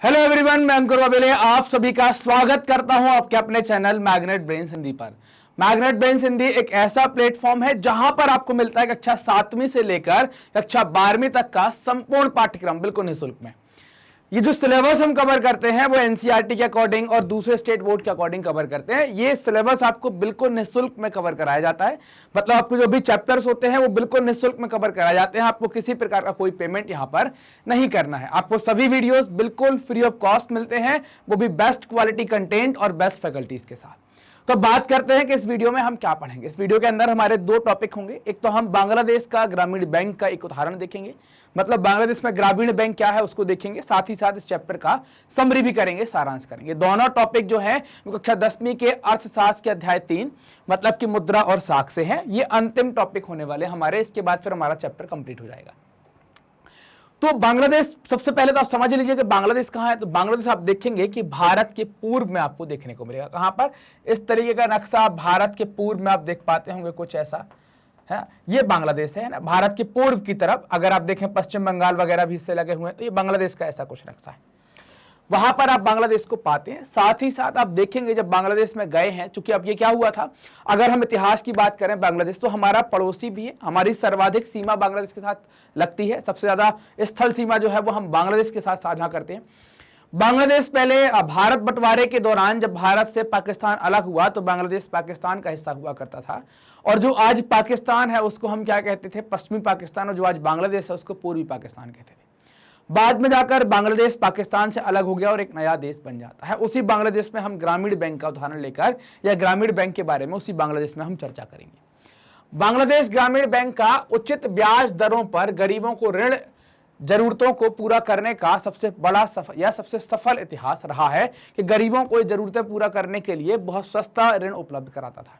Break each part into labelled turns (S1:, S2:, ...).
S1: Hello everyone, मैं अंकुर वाबेले आप सभी का स्वागत करता हूं आपके अपने चैनल मैग्नेट ब्रेन्स हिंदी पर। मैग्नेट ब्रेन्स हिंदी एक ऐसा प्लेटफॉर्म है जहां पर आपको मिलता है कक्षा 7वीं से लेकर कक्षा 12वीं तक का संपूर्ण पाठ्यक्रम बिल्कुल निःशुल्क में। ये जो सिलेबस हम कवर करते हैं वो एनसीईआरटी के अकॉर्डिंग और दूसरे स्टेट बोर्ड के अकॉर्डिंग कवर करते हैं। ये सिलेबस आपको बिल्कुल निःशुल्क में कवर कराया जाता है, मतलब आपको जो भी चैप्टर्स होते हैं वो बिल्कुल निःशुल्क में कवर कराए जाते हैं। आपको किसी प्रकार का कोई पेमेंट यहाँ पर नहीं करना है। आपको सभी वीडियोस बिल्कुल फ्री ऑफ कॉस्ट मिलते हैं, वो भी बेस्ट क्वालिटी कंटेंट और बेस्ट फैकल्टीज के साथ। तो बात करते हैं कि इस वीडियो में हम क्या पढ़ेंगे। इस वीडियो के अंदर हमारे दो टॉपिक होंगे। एक तो हम बांग्लादेश का ग्रामीण बैंक का एक उदाहरण देखेंगे, मतलब बांग्लादेश में ग्रामीण बैंक क्या है उसको देखेंगे, साथ ही साथ इस चैप्टर का समरी भी करेंगे, सारांश करेंगे। दोनों टॉपिक जो है कक्षा 10वीं के अर्थशास्त्र के अध्याय 3 मतलब कि मुद्रा और साख से है। ये अंतिम टॉपिक होने वाले हमारे, इसके बाद फिर हमारा चैप्टर कंप्लीट हो जाएगा। तो बांग्लादेश, सबसे पहले तो आप समझ लीजिए कि बांग्लादेश कहाँ है। तो बांग्लादेश आप देखेंगे कि भारत के पूर्व में आपको देखने को मिलेगा। कहां पर? इस तरीके का नक्शा भारत के पूर्व में आप देख पाते होंगे, कुछ ऐसा है। ये बांग्लादेश है ना, भारत के पूर्व की तरफ। अगर आप देखें पश्चिम बंगाल वगैरह भी इससे लगे हुए हैं, तो ये बांग्लादेश का ऐसा कुछ नक्शा है। वहां पर आप बांग्लादेश को पाते हैं। साथ ही साथ आप देखेंगे जब बांग्लादेश में गए हैं, चूंकि अब ये क्या हुआ था, अगर हम इतिहास की बात करें बांग्लादेश तो हमारा पड़ोसी भी है। हमारी सर्वाधिक सीमा बांग्लादेश के साथ लगती है, सबसे ज्यादा स्थल सीमा जो है वो हम बांग्लादेश के साथ साझा करते हैं। बांग्लादेश पहले भारत बंटवारे के दौरान जब भारत से पाकिस्तान अलग हुआ तो बांग्लादेश पाकिस्तान का हिस्सा हुआ करता था, और जो आज पाकिस्तान है उसको हम क्या कहते थे, पश्चिमी पाकिस्तान, और जो आज बांग्लादेश है उसको पूर्वी पाकिस्तान कहते थे। बाद में जाकर बांग्लादेश पाकिस्तान से अलग हो गया और एक नया देश बन जाता है। उसी बांग्लादेश में हम ग्रामीण बैंक का उदाहरण लेकर, या ग्रामीण बैंक के बारे में उसी बांग्लादेश में हम चर्चा करेंगे। बांग्लादेश ग्रामीण बैंक का उचित ब्याज दरों पर गरीबों को ऋण जरूरतों को पूरा करने का सबसे बड़ा सबसे सफल इतिहास रहा है कि गरीबों को जरूरतें पूरा करने के लिए बहुत सस्ता ऋण उपलब्ध कराता था।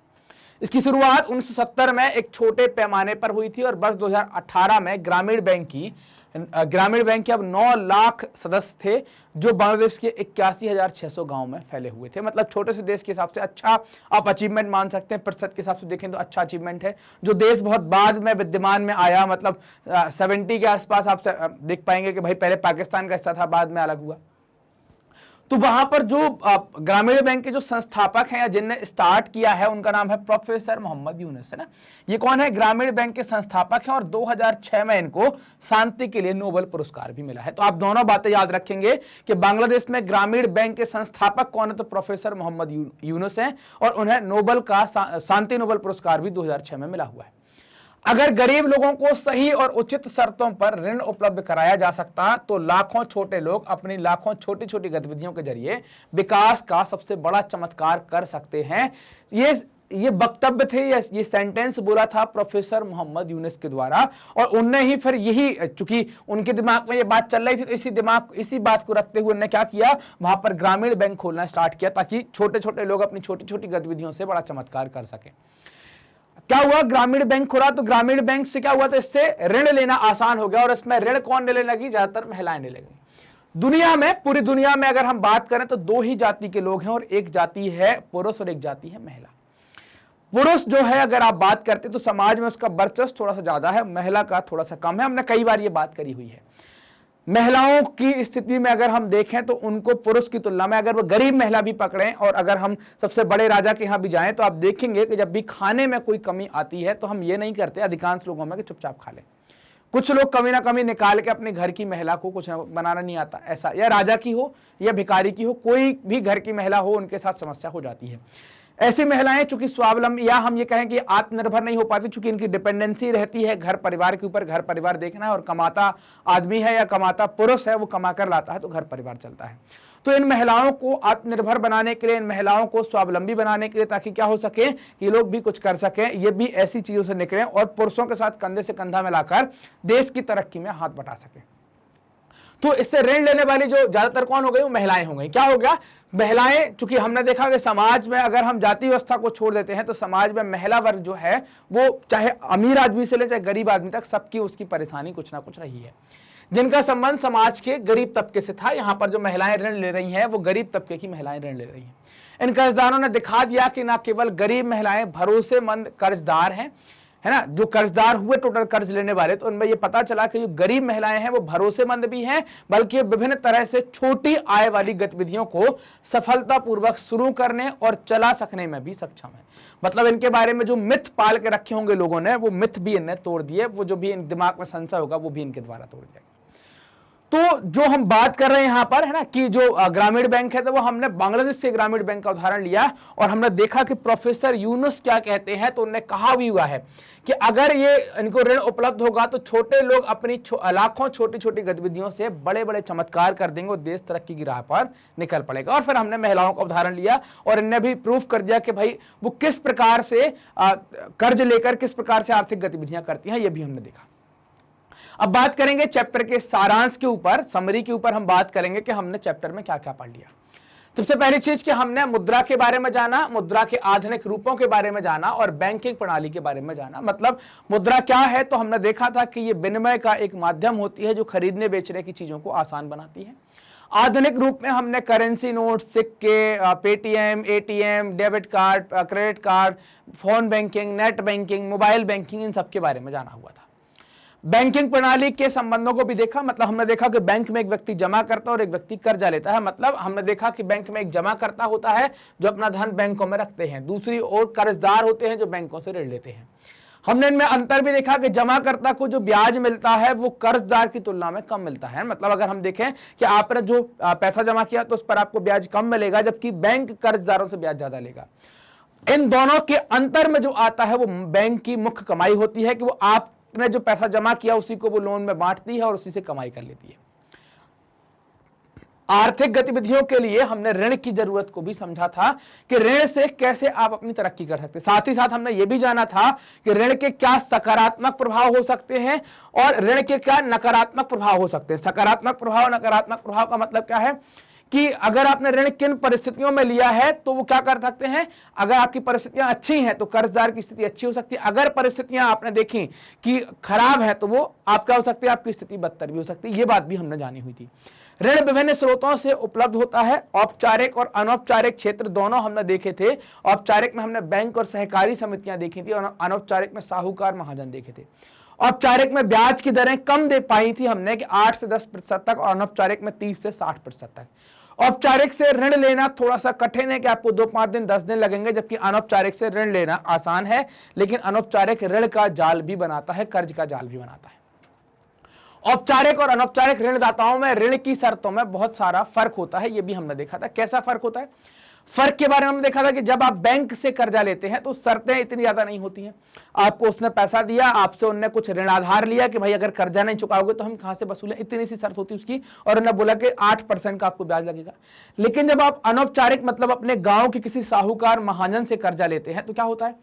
S1: इसकी शुरुआत 1970 में एक छोटे पैमाने पर हुई थी और वर्ष 2018 में ग्रामीण बैंक के अब 9 लाख सदस्य थे, जो बांग्लादेश के 81,600 गांव में फैले हुए थे। मतलब छोटे से देश के हिसाब से अच्छा आप अचीवमेंट मान सकते हैं। प्रतिशत के हिसाब से देखें तो अच्छा अचीवमेंट है। जो देश बहुत बाद में विद्यमान में आया, मतलब 70 के आसपास आप देख पाएंगे कि भाई पहले पाकिस्तान का हिस्सा था, बाद में अलग हुआ। तो वहां पर जो ग्रामीण बैंक के जो संस्थापक हैं या जिनने स्टार्ट किया है उनका नाम है प्रोफेसर मोहम्मद यूनुस, है ना। ये कौन है? ग्रामीण बैंक के संस्थापक हैं, और 2006 में इनको शांति के लिए नोबेल पुरस्कार भी मिला है। तो आप दोनों बातें याद रखेंगे कि बांग्लादेश में ग्रामीण बैंक के संस्थापक कौन है, तो प्रोफेसर मोहम्मद यूनुस हैं, और उन्हें नोबेल का शांति नोबेल पुरस्कार भी 2006 में मिला हुआ है। अगर गरीब लोगों को सही और उचित शर्तों पर ऋण उपलब्ध कराया जा सकता तो लाखों छोटे लोग अपनी लाखों छोटी छोटी गतिविधियों के जरिए विकास का सबसे बड़ा चमत्कार कर सकते हैं। ये वक्तव्य थे, ये सेंटेंस बोला था प्रोफेसर मोहम्मद यूनुस के द्वारा, और उनने ही फिर यही, चूंकि उनके दिमाग में ये बात चल रही थी तो इसी बात को रखते हुए उन्होंने क्या किया, वहां पर ग्रामीण बैंक खोलना स्टार्ट किया ताकि छोटे छोटे लोग अपनी छोटी छोटी गतिविधियों से बड़ा चमत्कार कर सके। क्या हुआ? ग्रामीण बैंक खुला, तो ग्रामीण बैंक से क्या हुआ, तो इससे ऋण लेना आसान हो गया, और इसमें ऋण कौन लेने लगी? ज्यादातर महिलाएं लेने लगी। दुनिया में, पूरी दुनिया में अगर हम बात करें तो 2 ही जाति के लोग हैं, और एक जाति है पुरुष और एक जाति है महिला। पुरुष जो है अगर आप बात करते तो समाज में उसका वर्चस्व थोड़ा सा ज्यादा है, महिला का थोड़ा सा कम है। हमने कई बार ये बात करी हुई है। महिलाओं की स्थिति में अगर हम देखें तो उनको पुरुष की तुलना में, अगर वो गरीब महिला भी पकड़ें और अगर हम सबसे बड़े राजा के यहां भी जाएं तो आप देखेंगे कि जब भी खाने में कोई कमी आती है तो हम ये नहीं करते अधिकांश लोगों में कि चुपचाप खा लें। कुछ लोग कमी ना कमी निकाल के अपने घर की महिला को कुछ बनाना नहीं आता ऐसा, या राजा की हो या भिखारी की हो, कोई भी घर की महिला हो, उनके साथ समस्या हो जाती है। ऐसी महिलाएं चूंकि स्वावलंबी, या हम ये कहें कि आत्मनिर्भर नहीं हो पाती, चूंकि इनकी डिपेंडेंसी रहती है घर परिवार के ऊपर। घर परिवार देखना है, और कमाता आदमी है या कमाता पुरुष है वो कमा कर लाता है तो घर परिवार चलता है। तो इन महिलाओं को आत्मनिर्भर बनाने के लिए, इन महिलाओं को स्वावलंबी बनाने के लिए, ताकि क्या हो सके कि लोग भी कुछ कर सकें, ये भी ऐसी चीजों से निकलें और पुरुषों के साथ कंधे से कंधा मिलाकर देश की तरक्की में हाथ बटा सकें। तो इससे ऋण लेने वाली जो ज्यादातर कौन हो गई, वो महिलाएं हो गई। क्या हो गया? महिलाएं, चूंकि हमने देखा कि समाज में अगर हम जाति व्यवस्था को छोड़ देते हैं तो समाज में महिला वर्ग जो है वो चाहे अमीर आदमी से ले चाहे गरीब आदमी तक, सबकी उसकी परेशानी कुछ ना कुछ रही है, जिनका संबंध समाज के गरीब तबके से था। यहां पर जो महिलाएं ऋण ले रही हैं वो गरीब तबके की महिलाएं ऋण ले रही हैं। इन कर्जदारों ने दिखा दिया कि ना केवल गरीब महिलाएं भरोसेमंद कर्जदार हैं, है ना, जो कर्जदार हुए टोटल कर्ज लेने वाले, तो उनमें ये पता चला कि जो गरीब महिलाएं हैं वो भरोसेमंद भी हैं, बल्कि विभिन्न तरह से छोटी आय वाली गतिविधियों को सफलतापूर्वक शुरू करने और चला सकने में भी सक्षम है। मतलब इनके बारे में जो मिथ पाल के रखे होंगे लोगों ने, वो मिथ भी इन्हें तोड़ दिए, वो जो भी इन दिमाग में संशय होगा वो भी इनके द्वारा तोड़ दिया। तो जो हम बात कर रहे हैं यहां पर, है ना, कि जो ग्रामीण बैंक है, तो वो हमने बांग्लादेश के ग्रामीण बैंक का उदाहरण लिया और हमने देखा कि प्रोफेसर यूनुस क्या कहते हैं। तो उन्होंने कहा भी हुआ है कि अगर ये इनको ऋण उपलब्ध होगा तो छोटे लोग अपनी लाखों छोटी छोटी गतिविधियों से बड़े बड़े चमत्कार कर देंगे और देश तरक्की की राह पर निकल पड़ेगा। और फिर हमने महिलाओं का उदाहरण लिया और इनने भी प्रूफ कर दिया कि भाई वो किस प्रकार से कर्ज लेकर किस प्रकार से आर्थिक गतिविधियां करती हैं, ये भी हमने देखा। अब बात करेंगे चैप्टर के सारांश के ऊपर, समरी के ऊपर हम बात करेंगे कि हमने चैप्टर में क्या क्या पढ़ लिया। सबसे पहली चीज कि हमने मुद्रा के बारे में जाना, मुद्रा के आधुनिक रूपों के बारे में जाना और बैंकिंग प्रणाली के बारे में जाना। मतलब मुद्रा क्या है, तो हमने देखा था कि ये विनिमय का एक माध्यम होती है जो खरीदने बेचने की चीजों को आसान बनाती है। आधुनिक रूप में हमने करेंसी नोट, सिक्के, Paytm, ATM, debit card, credit card, phone banking, net banking, mobile banking, इन सब के बारे में जाना हुआ था। बैंकिंग प्रणाली के संबंधों को भी देखा। मतलब हमने देखा कि बैंक में एक व्यक्ति जमा करता है और एक व्यक्ति कर्जा लेता है। मतलब हमने देखा कि बैंक में एक जमा करता होता है जो अपना धन बैंकों में रखते हैं, दूसरी ओर कर्जदार होते हैं जो बैंकों से ऋण लेते हैं। हमने इनमें अंतर भी देखा कि जमाकर्ता को जो ब्याज मिलता है वो कर्जदार की तुलना में कम मिलता है। मतलब अगर हम देखें कि आपने जो पैसा जमा किया तो उस पर आपको ब्याज कम मिलेगा, जबकि बैंक कर्जदारों से ब्याज ज्यादा लेगा। इन दोनों के अंतर में जो आता है वो बैंक की मुख्य कमाई होती है कि वो आपने जो पैसा जमा किया उसी को वो लोन में बांटती है और उसी से कमाई कर लेती है। आर्थिक गतिविधियों के लिए हमने ऋण की जरूरत को भी समझा था कि ऋण से कैसे आप अपनी तरक्की कर सकते हैं। साथ ही साथ हमने यह भी जाना था कि ऋण के क्या सकारात्मक प्रभाव हो सकते हैं और ऋण के क्या नकारात्मक प्रभाव हो सकते हैं। सकारात्मक प्रभाव, नकारात्मक प्रभाव का मतलब क्या है कि अगर आपने ऋण किन परिस्थितियों में लिया है तो वो क्या कर सकते हैं। अगर आपकी परिस्थितियां अच्छी हैं तो कर्जदार की स्थिति अच्छी हो सकती है। अगर परिस्थितियां आपने देखी कि खराब है तो वो आप क्या हो सकती है, आपकी स्थिति बदतर भी हो सकती है। ये बात भी हमने जानी हुई थी। ऋण विभिन्न स्रोतों से उपलब्ध होता है, औपचारिक और अनौपचारिक क्षेत्र दोनों हमने देखे थे। औपचारिक में हमने बैंक और सहकारी समितियां देखी थी और अनौपचारिक में साहूकार महाजन देखे थे। औपचारिक में ब्याज की दरें कम दे पाई थी हमने कि 8 से 10% तक, और अनौपचारिक में 30 से 60% तक। औपचारिक से ऋण लेना थोड़ा सा कठिन है कि आपको 2-5 दिन 10 दिन लगेंगे, जबकि अनौपचारिक से ऋण लेना आसान है। लेकिन अनौपचारिक ऋण का जाल भी बनाता है, कर्ज का जाल भी बनाता है। औपचारिक और अनौपचारिक ऋणदाताओं में ऋण की शर्तों में बहुत सारा फर्क होता है, यह भी हमने देखा था। कैसा फर्क होता है? फर्क के बारे में हमने देखा था कि जब आप बैंक से कर्जा लेते हैं तो शर्तें इतनी ज्यादा नहीं होती हैं। आपको उसने पैसा दिया, आपसे उनने कुछ ऋण आधार लिया कि भाई अगर कर्जा नहीं चुकाओगे तो हम कहां से वसूलें, इतनी सी शर्त होती उसकी, और उन्होंने बोला कि 8% का आपको ब्याज लगेगा। लेकिन जब आप अनौपचारिक मतलब अपने गांव के किसी साहूकार महाजन से कर्जा लेते हैं तो क्या होता है,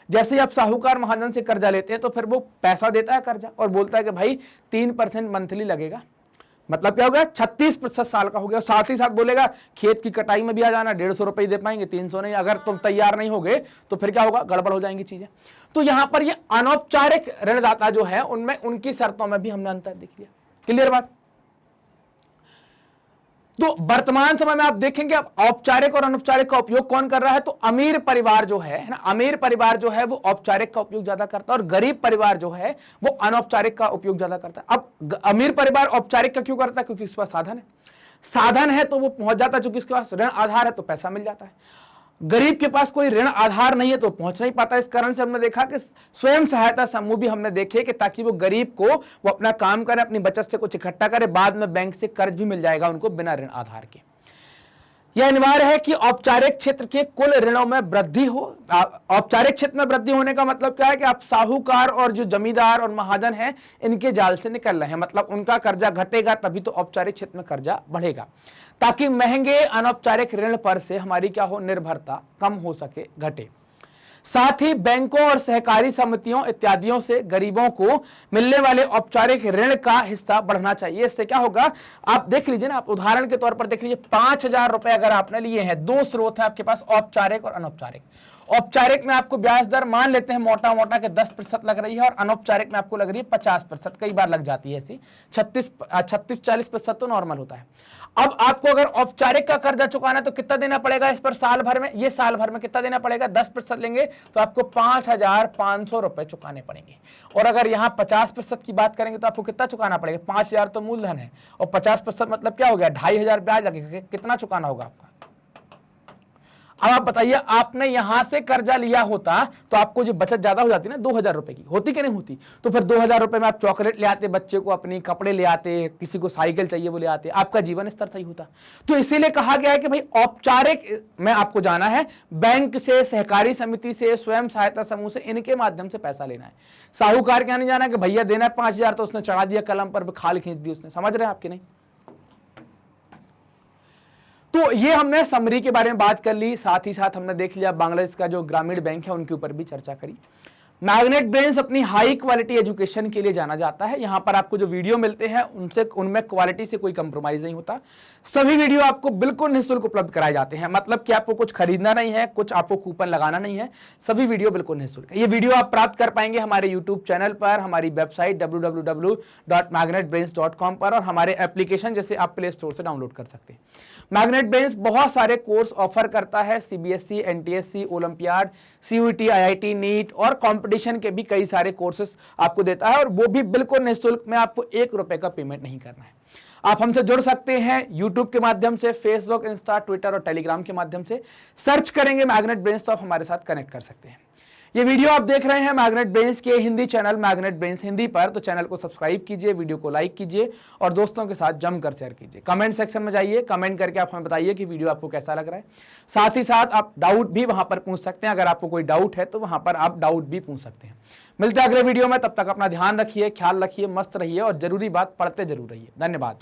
S1: जैसे ही आप साहूकार महाजन से कर्जा लेते हैं तो फिर वो पैसा देता है कर्जा और बोलता है कि भाई 3% मंथली लगेगा। मतलब क्या हो गया, 36% साल का हो गया। साथ ही साथ बोलेगा खेत की कटाई में भी आ जाना, 150 रुपए दे पाएंगे, 300 नहीं। अगर तुम तैयार नहीं होगे तो फिर क्या होगा, गड़बड़ हो जाएंगी चीजें। तो यहां पर ये अनौपचारिक ऋणदाता जो है उनमें उनकी शर्तों में भी हमने अंतर देख लिया। क्लियर बात? तो वर्तमान समय में आप देखेंगे अब औपचारिक और अनौपचारिक का उपयोग कौन कर रहा है, तो अमीर परिवार जो है ना, अमीर परिवार जो है वो औपचारिक का उपयोग ज्यादा करता है और गरीब परिवार जो है वो अनौपचारिक का उपयोग ज्यादा करता है। अब अमीर परिवार औपचारिक का क्यों करता है, क्योंकि इसके पास साधन है तो वो पहुंच जाता है, क्योंकि इसके पास ऋण आधार है तो पैसा मिल जाता है। गरीब के पास कोई ऋण आधार नहीं है तो पहुंच नहीं पाता। इस कारण से हमने देखा कि स्वयं सहायता समूह भी हमने देखे कि ताकि वो गरीब को वो अपना काम करे, अपनी बचत से कुछ इकट्ठा करे, बाद में बैंक से कर्ज भी मिल जाएगा उनको बिना ऋण आधार के। यह अनिवार्य है कि औपचारिक क्षेत्र के कुल ऋणों में वृद्धि हो। औपचारिक क्षेत्र में वृद्धि होने का मतलब क्या है कि आप साहूकार और जो जमींदार और महाजन हैं इनके जाल से निकल रहे हैं। मतलब उनका कर्जा घटेगा तभी तो औपचारिक क्षेत्र में कर्जा बढ़ेगा, ताकि महंगे अनौपचारिक ऋण पर से हमारी क्या हो, निर्भरता कम हो सके, घटे। साथ ही बैंकों और सहकारी समितियों इत्यादियों से गरीबों को मिलने वाले औपचारिक ऋण का हिस्सा बढ़ना चाहिए। इससे क्या होगा, आप देख लीजिए ना, आप उदाहरण के तौर पर देख लीजिए, 5,000 रुपए अगर आपने लिए हैं, 2 स्रोत है आपके पास, औपचारिक और अनौपचारिक। औपचारिक में आपको ब्याज दर मान लेते हैं मोटा मोटा के 10% लग रही है, और अनौपचारिक में आपको लग रही है 50%, कई बार लग जाती है ऐसी 36-40% तो नॉर्मल होता है। अब आपको अगर औपचारिक का कर्जा चुकाना है तो कितना देना पड़ेगा इस पर साल भर में, ये साल भर में कितना देना पड़ेगा, 10% लेंगे तो आपको 5,500 रुपए चुकाने पड़ेंगे। और अगर यहाँ 50% की बात करेंगे तो आपको कितना चुकाना पड़ेगा, 5,000 तो मूलधन है और 50% मतलब क्या हो गया, 2,500 ब्याज लगेगा, कितना चुकाना होगा आपका। अब आप बताइए, आपने यहां से कर्जा लिया होता तो आपको जो बचत ज्यादा हो जाती ना 2,000 रुपए की, होती कि नहीं होती, तो फिर 2,000 रुपए में आप चॉकलेट ले आते, बच्चे को अपनी कपड़े ले आते, किसी को साइकिल चाहिए वो ले आते, आपका जीवन स्तर सही होता। तो इसीलिए कहा गया है कि भाई औपचारिक में आपको जाना है, बैंक से, सहकारी समिति से, स्वयं सहायता समूह से, इनके माध्यम से पैसा लेना है। साहूकार क्या नहीं जाना कि भैया देना है 5,000 तो उसने चढ़ा दिया कलम पर, खाल खींच दी उसने, समझ रहे हैं आपके नहीं। तो ये हमने समरी के बारे में बात कर ली, साथ ही साथ हमने देख लिया बांग्लादेश का जो ग्रामीण बैंक है उनके ऊपर भी चर्चा करी। मैग्नेट ब्रेन्स अपनी हाई क्वालिटी एजुकेशन के लिए जाना जाता है। यहां पर आपको जो वीडियो मिलते हैं उनमें क्वालिटी से कोई कंप्रोमाइज नहीं होता। सभी वीडियो आपको बिल्कुल निःशुल्क उपलब्ध कराए जाते हैं, मतलब कि आपको कुछ खरीदना नहीं है, कुछ आपको कूपन लगाना नहीं है, सभी वीडियो बिल्कुल निःशुल्क है। ये वीडियो आप प्राप्त कर पाएंगे हमारे यूट्यूब चैनल पर, हमारी वेबसाइट www.magnetbrains.com पर, और हमारे एप्लीकेशन जैसे आप प्ले स्टोर से डाउनलोड कर सकते हैं। मैग्नेट ब्रेन्स बहुत सारे कोर्स ऑफर करता है, CBSE, NTSC, olympiad, CUET, IIT, NEET और कंपटीशन के भी कई सारे कोर्सेस आपको देता है, और वो भी बिल्कुल निःशुल्क में, आपको 1 रुपए का पेमेंट नहीं करना है। आप हमसे जुड़ सकते हैं यूट्यूब के माध्यम से, फेसबुक, इंस्टा, ट्विटर और टेलीग्राम के माध्यम से। सर्च करेंगे मैग्नेट ब्रेन्स तो आप हमारे साथ कनेक्ट कर सकते हैं। ये वीडियो आप देख रहे हैं मैग्नेट ब्रेन्स के Hindi channel magnet brains Hindi पर, तो चैनल को सब्सक्राइब कीजिए, वीडियो को लाइक कीजिए और दोस्तों के साथ जमकर शेयर कीजिए। कमेंट सेक्शन में जाइए, कमेंट करके आप हमें बताइए कि वीडियो आपको कैसा लग रहा है। साथ ही साथ आप डाउट भी वहां पर पूछ सकते हैं, अगर आपको कोई डाउट है तो वहां पर आप डाउट भी पूछ सकते हैं। मिलते हैं अगले वीडियो में, तब तक अपना ध्यान रखिए, ख्याल रखिए, मस्त रहिए और जरूरी बात पढ़ते जरूर रहिए। धन्यवाद।